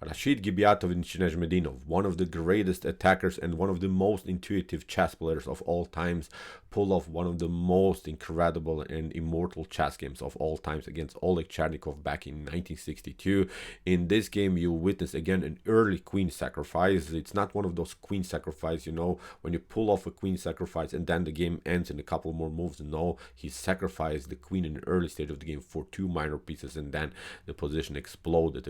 Rashid Gibiatovich Nezhmetdinov, one of the greatest attackers and one of the most intuitive chess players of all times, pulled off one of the most incredible and immortal chess games of all times against Oleg Chernikov back in 1962. In this game, you'll witness again an early queen sacrifice. It's not one of those queen sacrifice, you know, when you pull off a queen sacrifice and then the game ends in a couple more moves. No, he sacrificed the queen in the early stage of the game for 2 minor pieces, and then the position exploded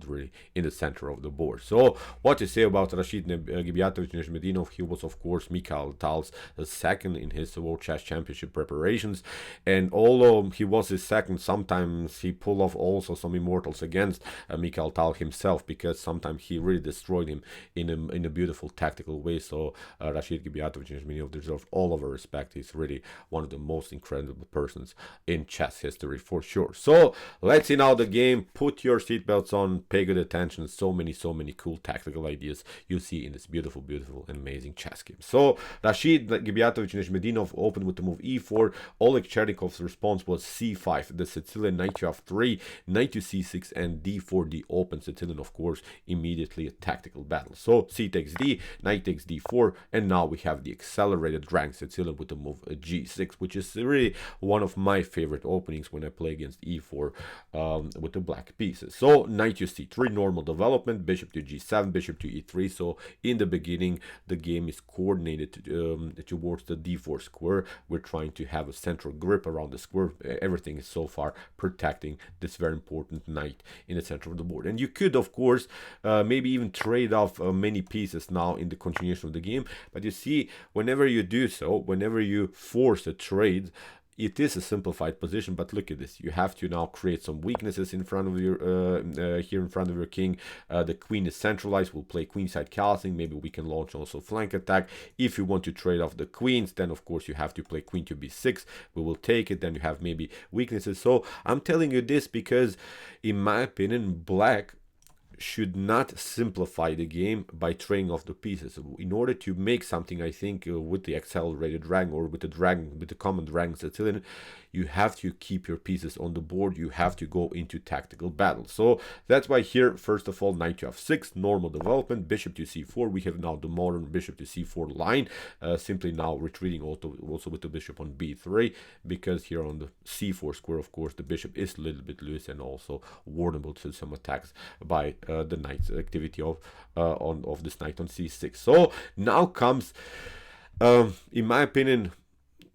really in the center of the board. So what to say about Rashid Gibiatovich Nezhmetdinov? He was of course Mikhail Tal's second in his World Chess Championship preparations, and although he was his second, sometimes he pulled off also some immortals against Mikhail Tal himself, because sometimes he really destroyed him in a beautiful tactical way. So Rashid Gibiatovich Nezhmetdinov deserves all of our respect. He's really one of the most incredible persons in chess history for sure. So let's see now the game. Put your seatbelts on, pay good attention. So many cool tactical ideas you see in this beautiful and amazing chess game. So Rashid Gibiatovich Nezhmetdinov opened with the move e4. Oleg Chernikov's response was c5. The Sicilian knight to f3, knight to c6, and d4. The open Sicilian, of course, immediately a tactical battle. So c takes d, knight takes d4, and now we have the accelerated rank Sicilian with the move g6, which is really one of my favorite openings when I play against e4 with the black pieces. So knight to c3, normal development, bishop to g7, bishop to e3. So in the beginning, the game is coordinated towards the d4 square. We're trying to have a central grip around the square. Everything is so far protecting this very important knight in the center of the board. And you could, of course, maybe even trade off many pieces now in the continuation of the game. But you see, whenever you do so, whenever you force a trade, it is a simplified position, but look at this. You have to now create some weaknesses in front of your here in front of your king. The queen is centralized. We'll play queenside castling. Maybe we can launch also flank attack. If you want to trade off the queens, then of course you have to play queen to b6. We will take it. Then you have maybe weaknesses. So I'm telling you this because, in my opinion, black should not simplify the game by trading off the pieces. In order to make something, I think, with the accelerated rank or with the common rank Sicilian, you have to keep your pieces on the board. You have to go into tactical battle. So that's why here, first of all, knight to f6, normal development, bishop to c4. We have now the modern bishop to c4 line, simply now retreating also with the bishop on b3, because here on the c4 square, of course, the bishop is a little bit loose and also vulnerable to some attacks by the knight's activity of this knight on c6. So now comes, in my opinion,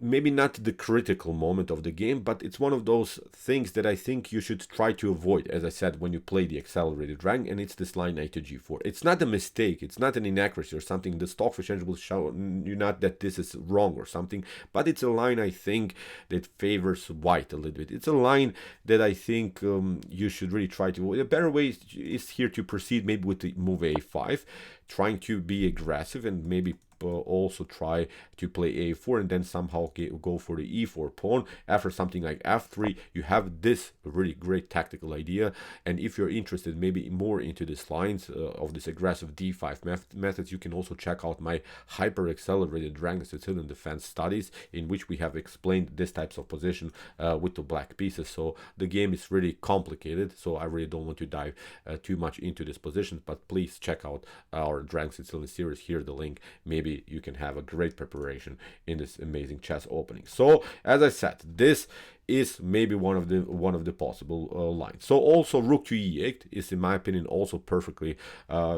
maybe not the critical moment of the game, but it's one of those things that I think you should try to avoid, as I said, when you play the accelerated rank, and it's this line knight to g4. It's not a mistake, it's not an inaccuracy or something. The Stockfish engine will show you not that this is wrong or something, but it's a line, I think, that favors white a little bit. It's a line that I think you should really try to avoid. A better way is here to proceed maybe with the move a5, trying to be aggressive and maybe also try to play a4 and then somehow go for the e4 pawn. After something like f3, you have this really great tactical idea. And if you're interested maybe more into these lines of this aggressive d5 methods, you can also check out my hyper accelerated rank Sicilian defense studies, in which we have explained this types of position with the black pieces. So the game is really complicated, so I really don't want to dive too much into this position, but please check out our rank Sicilian series. Here the link. Maybe you can have a great preparation in this amazing chess opening. So as I said, this is maybe one of the possible lines. So also rook to e8 is, in my opinion, also perfectly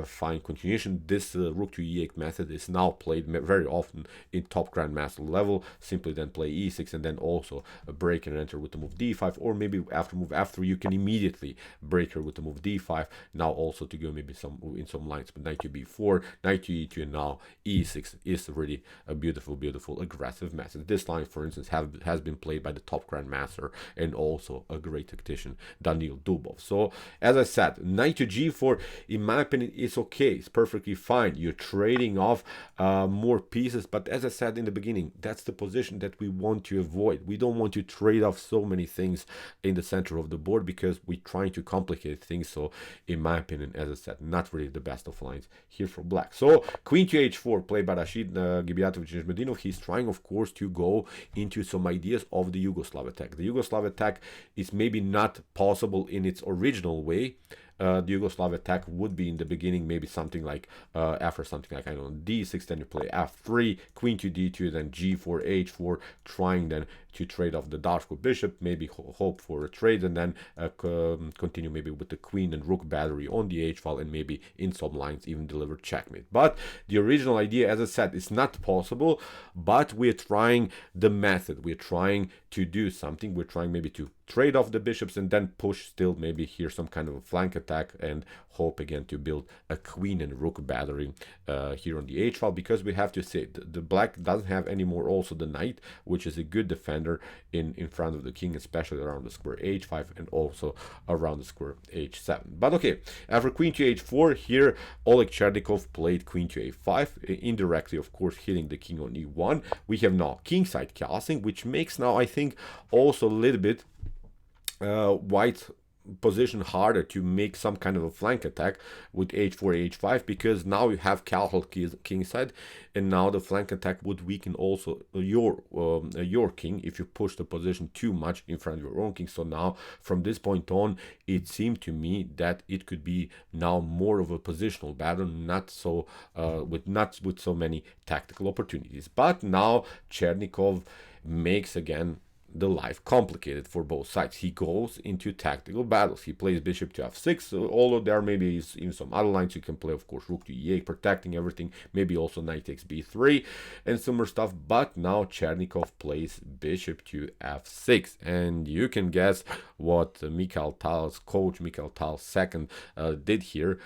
fine continuation. This rook to e8 method is now played very often in top grandmaster level. Simply then play e6 and then also break and enter with the move d5, or maybe after move f3 you can immediately break her with the move d5. Now also to go maybe in some lines, but knight to b4, knight to e2, and now e6 is really a beautiful aggressive method. This line, for instance, has been played by the top grandmaster and also a great tactician, Daniil Dubov. So as I said, knight to g4, in my opinion, is okay. It's perfectly fine. You're trading off more pieces, but as I said in the beginning, that's the position that we want to avoid. We don't want to trade off so many things in the center of the board because we're trying to complicate things. So in my opinion, as I said, not really the best of lines here for black. So queen to h4 played by Rashid Gibiatovich Nezhmetdinov. He's trying, of course, to go into some ideas of the Yugoslav attack. The Yugoslav attack is maybe not possible in its original way, the Yugoslav attack would be in the beginning maybe something like after something like, I don't know, d6, then you play f3, queen to d2, then g4, h4, trying then to trade off the dark square bishop, maybe hope for a trade, and then continue maybe with the queen and rook battery on the h file, and maybe in some lines even deliver checkmate. But the original idea, as I said, is not possible, but we're trying the method. We're trying to do something. We're trying maybe to trade off the bishops and then push still maybe here some kind of a flank attack and hope again to build a queen and rook battery here on the h file, because we have to say the black doesn't have anymore also the knight, which is a good defender in front of the king, especially around the square h5 and also around the square h7. But okay, after queen to h4, here Oleg Chernikov played queen to a5, indirectly of course hitting the king on e1. We have now kingside castling, which makes now I think also a little bit white position harder to make some kind of a flank attack with h4 h5, because now you have castle kingside, and now the flank attack would weaken also your king if you push the position too much in front of your own king. So now from this point on, it seemed to me that it could be now more of a positional battle, not with so many tactical opportunities. But now Chernikov makes again the life complicated for both sides. He goes into tactical battles. He plays bishop to f6, although there maybe is in some other lines you can play, of course, rook to e8, protecting everything, maybe also knight takes b3 and similar stuff. But now Chernikov plays bishop to f6, and you can guess what Mikhail Tal's coach, Mikhail Tal II, did here.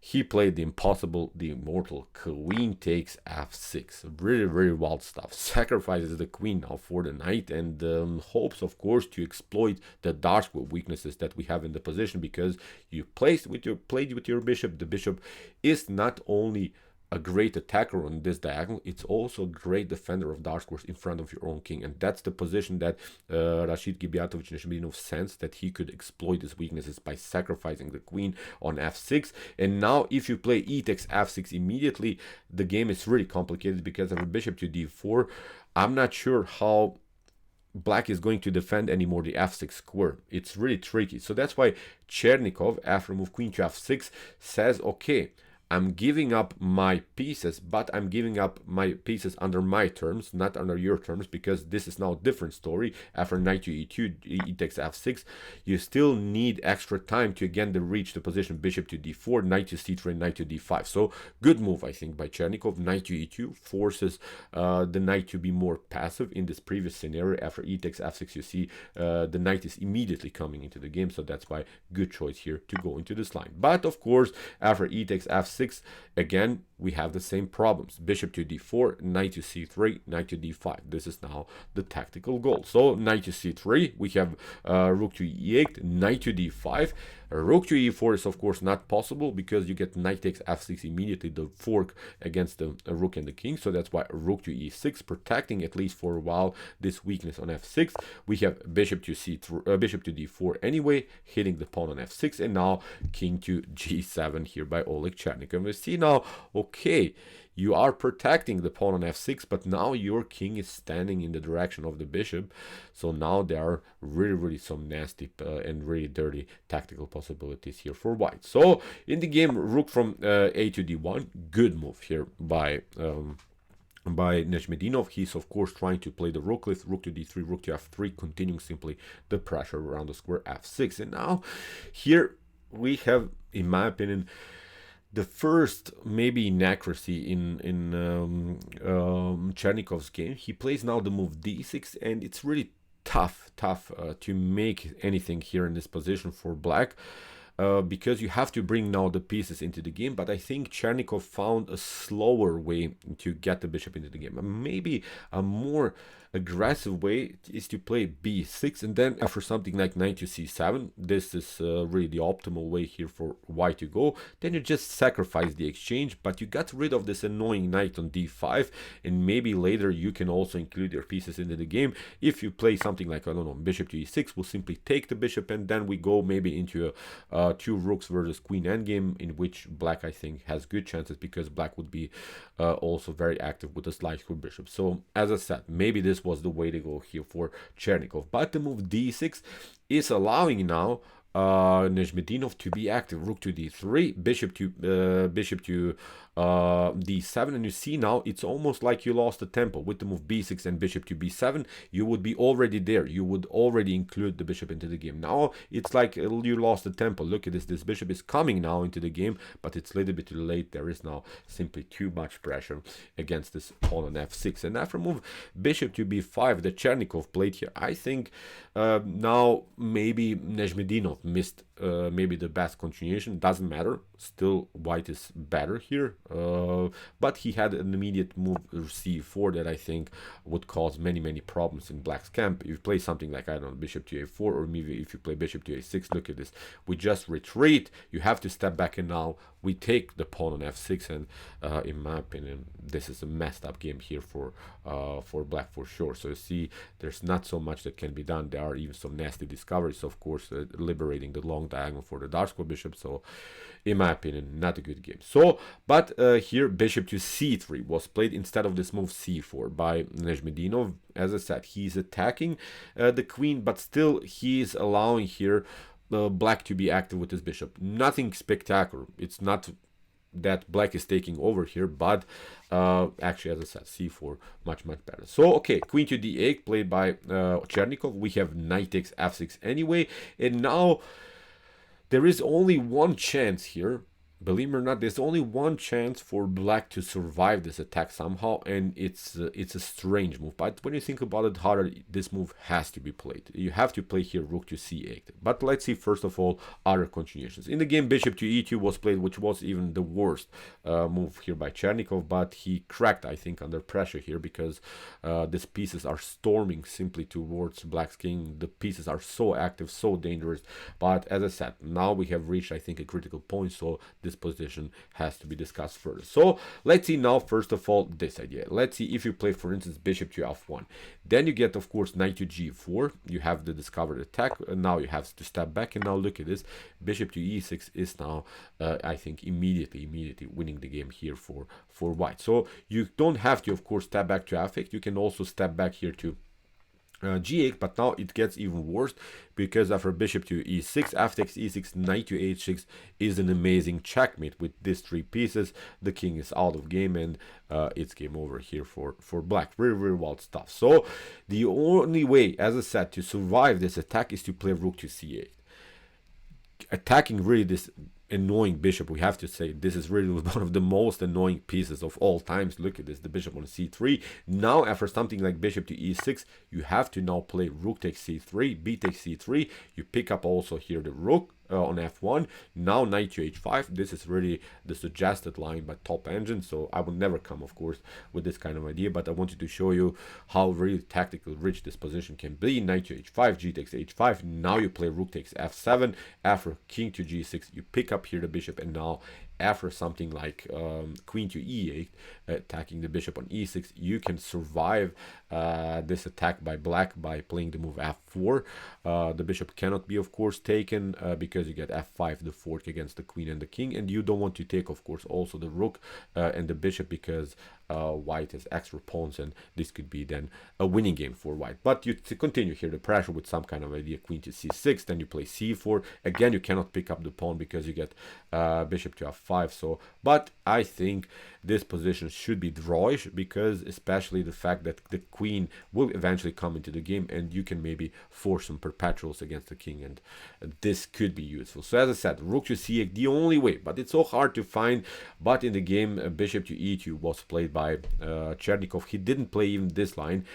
He played the impossible, the immortal queen takes f6. Really, very wild stuff. Sacrifices the queen now for the knight, and hopes, of course, to exploit the dark square weaknesses that we have in the position, because you played with your bishop. The bishop is not only a great attacker on this diagonal, it's also a great defender of dark squares in front of your own king, and that's the position that Rashid Gibiatovich Nezhmetdinov sensed that he could exploit his weaknesses by sacrificing the queen on f6. And now if you play e takes f6 immediately, the game is really complicated, because of a bishop to d4, I'm not sure how black is going to defend anymore the f6 square. It's really tricky. So that's why Chernikov, after move queen to f6, says, okay, I'm giving up my pieces, but I'm giving up my pieces under my terms, not under your terms, because this is now a different story. After knight to e2, e takes f6, you still need extra time to again reach the position bishop to d4, knight to c3, knight to d5. So good move, I think, by Chernikov. Knight to e2 forces the knight to be more passive. In this previous scenario, after e takes f6, you see the knight is immediately coming into the game, so that's why good choice here to go into this line. But of course, after e takes f6, again we have the same problems. Bishop to d4, knight to c3, knight to d5. This is now the tactical goal. So knight to c3, we have rook to e8, knight to d5. Rook to e4 is of course not possible, because you get knight takes f6 immediately, the fork against the rook and the king. So that's why rook to e6, protecting at least for a while this weakness on f6. We have bishop to c3, bishop to d4 anyway, hitting the pawn on f6, and now king to g7 here by Oleg Chernikov. And we see now, okay, you are protecting the pawn on f6, but now your king is standing in the direction of the bishop. So now there are really some nasty and really dirty tactical possibilities here for white. So in the game, rook from a to d1, good move here by Nezhmetdinov. He's of course trying to play the rook lift, rook to d3, rook to f3, continuing simply the pressure around the square f6. And now here we have, in my opinion, the first maybe inaccuracy in Chernikov's game. He plays now the move d6, and it's really tough to make anything here in this position for black, because you have to bring now the pieces into the game. But I think Chernikov found a slower way to get the bishop into the game. Maybe a more aggressive way is to play b6, and then after something like knight to c7, this is really the optimal way here for white to go. Then you just sacrifice the exchange, but you got rid of this annoying knight on d5, and maybe later you can also include your pieces into the game. If you play something like, I don't know, bishop to e6, we'll simply take the bishop, and then we go maybe into a two rooks versus queen endgame, in which black I think has good chances, because black would be also very active with the slide square bishop. So as I said, maybe this was the way to go here for Chernikov. But the move d6 is allowing now Nezhmetdinov to be active. Rook to d3, bishop to d7, and you see now it's almost like you lost the tempo with the move b6 and bishop to b7. You would be already there. You would already include the bishop into the game. Now it's like you lost the tempo. Look at this. This bishop is coming now into the game, but it's a little bit too late. There is now simply too much pressure against this pawn on f6. And after move bishop to b5, the Chernikov played here, I think now maybe Nezhmetdinov missed maybe the best continuation. Doesn't matter. Still white is better here, but he had an immediate move c4 that I think would cause many problems in black's camp. If you play something like, I don't know, bishop to a4, or maybe if you play bishop to a6, look at this, we just retreat. You have to step back, and now we take the pawn on f6, and in my opinion this is a messed up game here for black for sure. So you see there's not so much that can be done. There are even some nasty discoveries, of course, liberating the long diagonal for the dark square bishop. So in my opinion, not a good game. So but here bishop to c3 was played instead of this move c4 by Nezhmetdinov. As I said, he's attacking the queen, but still he's allowing here black to be active with his bishop. Nothing spectacular. It's not that black is taking over here, but actually, as I said, c4 much better. So okay, queen to d8 played by Chernikov. We have knight takes f6 anyway, and now there is only one chance here. Believe me or not, there's only one chance for black to survive this attack somehow, and it's a strange move. But when you think about it harder, this move has to be played. You have to play here rook to c8. But let's see first of all other continuations. In the game, bishop to e2 was played, which was even the worst move here by Chernikov, but he cracked, I think, under pressure here, because these pieces are storming simply towards black's king. The pieces are so active, so dangerous. But as I said, now we have reached, I think, a critical point, so this position has to be discussed further. So let's see now first of all this idea. Let's see if you play, for instance, bishop to f1, then you get, of course, knight to g4. You have the discovered attack, and now you have to step back, and now look at this, bishop to e6 is now I think immediately winning the game here for white. So you don't have to, of course, step back to f8. You can also step back here to g8, but now it gets even worse, because after bishop to e6, f takes e6, knight to h6 is an amazing checkmate. With these three pieces, the king is out of game, and it's game over here for black. Very wild stuff. So the only way, as I said, to survive this attack is to play rook to c8. Attacking really this annoying bishop, we have to say this is really one of the most annoying pieces of all times. Look at this, the bishop on c3. Now after something like bishop to e6, you have to now play rook takes c3, b takes c3. You pick up also here the rook on f1. Now knight to h5. This is really the suggested line by Top Engine, so I would never come, of course, with this kind of idea, but I wanted to show you how really tactical rich this position can be. Knight to h5, g takes h5. Now you play rook takes f7. After king to g6, you pick up here the bishop, and now after something like queen to e8, attacking the bishop on e6, you can survive this attack by black by playing the move f4. The bishop cannot be, of course, taken because you get f5, the fork against the queen and the king, and you don't want to take, of course, also the rook and the bishop, because white has extra pawns, and this could be then a winning game for white. But you continue here the pressure with some kind of idea, queen to c6, then you play c4. Again, you cannot pick up the pawn because you get bishop to f5. So, but I think this position should be drawish, because especially the fact that the queen will eventually come into the game, and you can maybe force some perpetuals against the king, and this could be useful. So as I said, rook to c8, the only way, but it's so hard to find. But in the game, bishop to e2 was played by Chernikov. He didn't play even this line,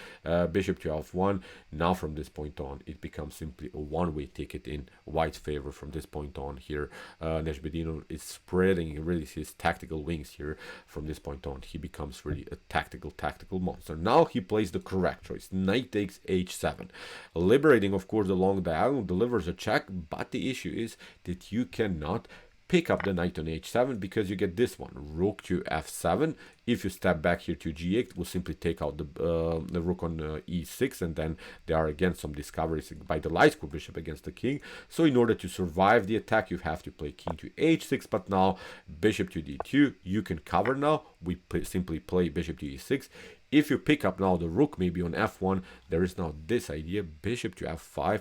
bishop to f1. Now from this point on, it becomes simply a one-way ticket in white's favor. From this point on here, Nezhmetdinov is spreading really his tactical wings here. From this point on, he becomes really a tactical monster. Now he plays the correct choice, knight takes h7, liberating, of course, the long diagonal, delivers a check, but the issue is that you cannot pick up the knight on h7, because you get this one, rook to f7. If you step back here to g8, we'll simply take out the rook on e6, and then there are again some discoveries by the light square bishop against the king. So in order to survive the attack, you have to play king to h6, but now bishop to d2, you can cover now. We simply play bishop to e6. If you pick up now the rook maybe on f1, there is now this idea, bishop to f5,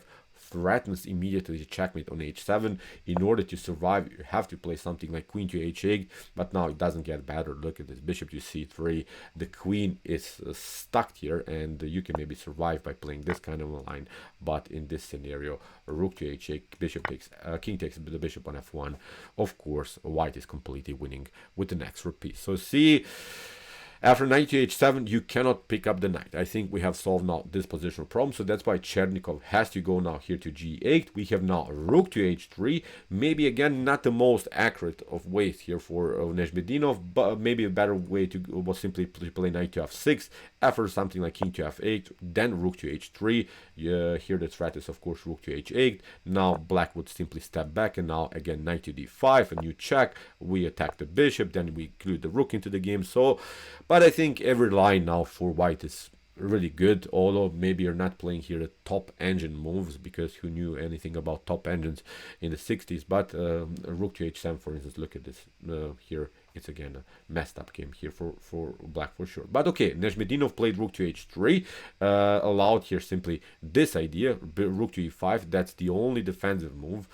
threatens immediately the checkmate on h7. In order to survive, you have to play something like queen to h8, but now it doesn't get better. Look at this, bishop to c3. The queen is stuck here, and you can maybe survive by playing this kind of a line, but in this scenario, rook to h8, bishop takes, king takes the bishop on f1. Of course, white is completely winning with the next piece. So see, after knight to h7, you cannot pick up the knight. I think we have solved now this positional problem, so that's why Chernikov has to go now here to g8. We have now rook to h3. Maybe again not the most accurate of ways here for Nezhmetdinov, but maybe a better way to was simply to play knight to f6. After something like king to f8, then rook to h3. Here the threat is of course rook to h8. Now black would simply step back, and now again knight to d5, a new check. We attack the bishop, then we include the rook into the game. So, but I think every line now for white is really good, although maybe you're not playing here the top engine moves, because who knew anything about top engines in the 60s. But rook to h7, for instance, look at this here. It's again a messed up game here for black for sure. But okay, Nezhmetdinov played rook to h3, allowed here simply this idea, rook to e5. That's the only defensive move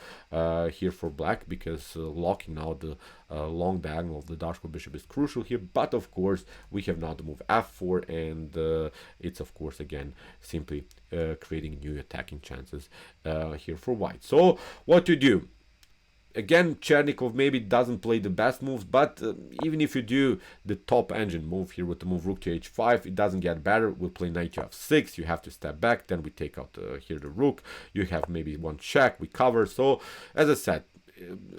here for black, because locking out the long diagonal of the dark square bishop is crucial here. But of course, we have now the move f4, and it's of course again simply creating new attacking chances here for white. So what to do? Again, Chernikov maybe doesn't play the best moves, but even if you do the top engine move here with the move rook to h5, it doesn't get better. We'll play knight to f6, you have to step back, then we take out here the rook, you have maybe one check, we cover. So as I said,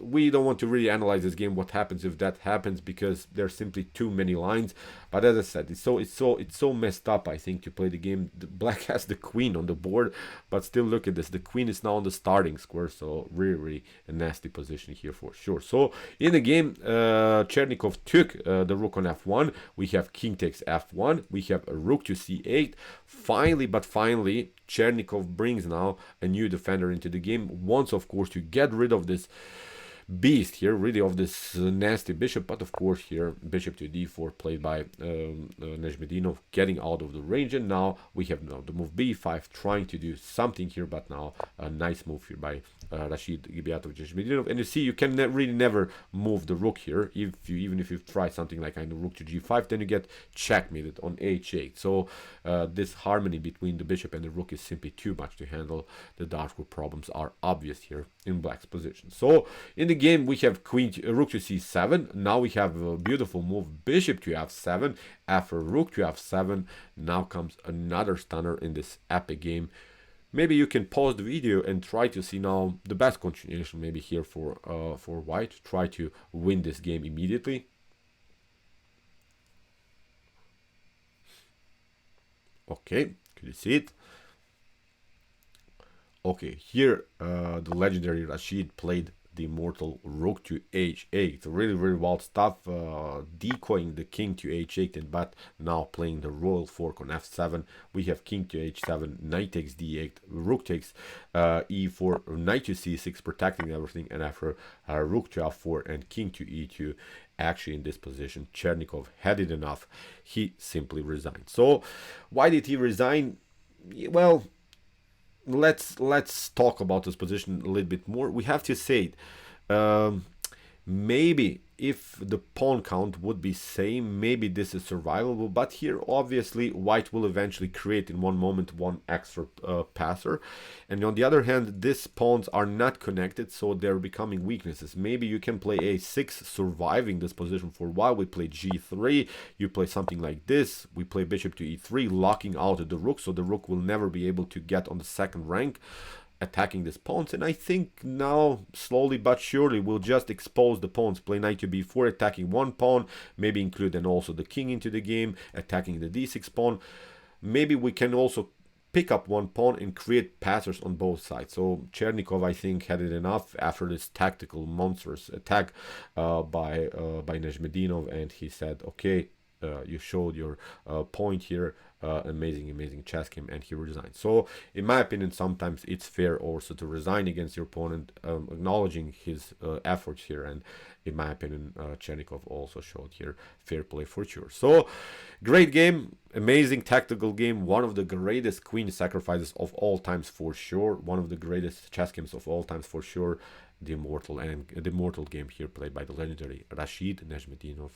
we don't want to really analyze this game, what happens if that happens, because there's simply too many lines. But as I said, it's so messed up, I think, to play the game. The black has the queen on the board, but still look at this, the queen is now on the starting square, so really a nasty position here for sure. So in the game, Chernikov took the rook on f1. We have king takes f1, we have a rook to c8. Finally, Chernikov brings now a new defender into the game, wants of course to get rid of this beast here, really of this nasty bishop. But of course here bishop to d4 played by Nezhmetdinov, getting out of the range. And now we have now the move b5, trying to do something here, but now a nice move here by Rashid Gibiatovich Nezhmetdinov. And you see, you can really never move the rook here. Even if you try something like rook to g5, then you get checkmated on h8. So this harmony between the bishop and the rook is simply too much to handle. The dark square problems are obvious here in black's position. So in the game we have rook to c7. Now we have a beautiful move bishop to f7. After rook to f7, now comes another stunner in this epic game. Maybe you can pause the video and try to see now the best continuation maybe here for white. Try to win this game immediately. Okay, could you see it? Okay, here the legendary Rashid played the immortal rook to h8. Really wild stuff, decoying the king to h8, but now playing the royal fork on f7. We have king to h7, knight takes d8, rook takes e4, knight to c6, protecting everything, and after rook to f4 and king to e2. Actually in this position Chernikov had it enough, he simply resigned. So why did he resign? Well, let's talk about this position a little bit more. We have to say it, maybe if the pawn count would be same, maybe this is survivable, but here obviously white will eventually create in one moment one extra passer, and on the other hand these pawns are not connected, so they're becoming weaknesses. Maybe you can play a6 surviving this position for a while. We play g3, you play something like this, we play bishop to e3, locking out the rook, so the rook will never be able to get on the second rank, attacking these pawns. And I think now slowly but surely we'll just expose the pawns, play knight to b4, attacking one pawn, maybe include then also the king into the game, attacking the d6 pawn. Maybe we can also pick up one pawn and create passers on both sides. So Chernikov, I think, had it enough after this tactical monstrous attack by Nezhmetdinov, and he said, okay, you showed your point here, amazing chess game, and he resigned. So in my opinion, sometimes it's fair also to resign against your opponent, acknowledging his efforts here. And in my opinion, Chernikov also showed here fair play for sure. So great game, amazing tactical game, one of the greatest queen sacrifices of all times for sure, one of the greatest chess games of all times for sure. The Immortal game here, played by the legendary Rashid Nezhmetdinov,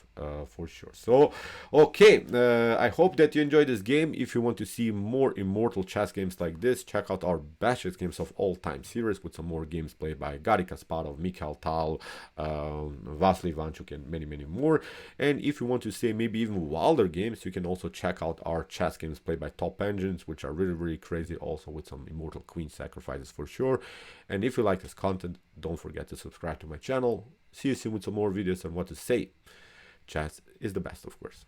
for sure. So okay, I hope that you enjoyed this game. If you want to see more Immortal chess games like this, check out our best chess games of all time series, with some more games played by Garry Kasparov, Mikhail Tal, Vasily Ivanchuk, and many more. And if you want to see maybe even wilder games, you can also check out our chess games played by top engines, which are really crazy, also with some Immortal queen sacrifices for sure. And if you like this content, don't forget to subscribe to my channel. See you soon with some more videos on what to say. Chess is the best, of course.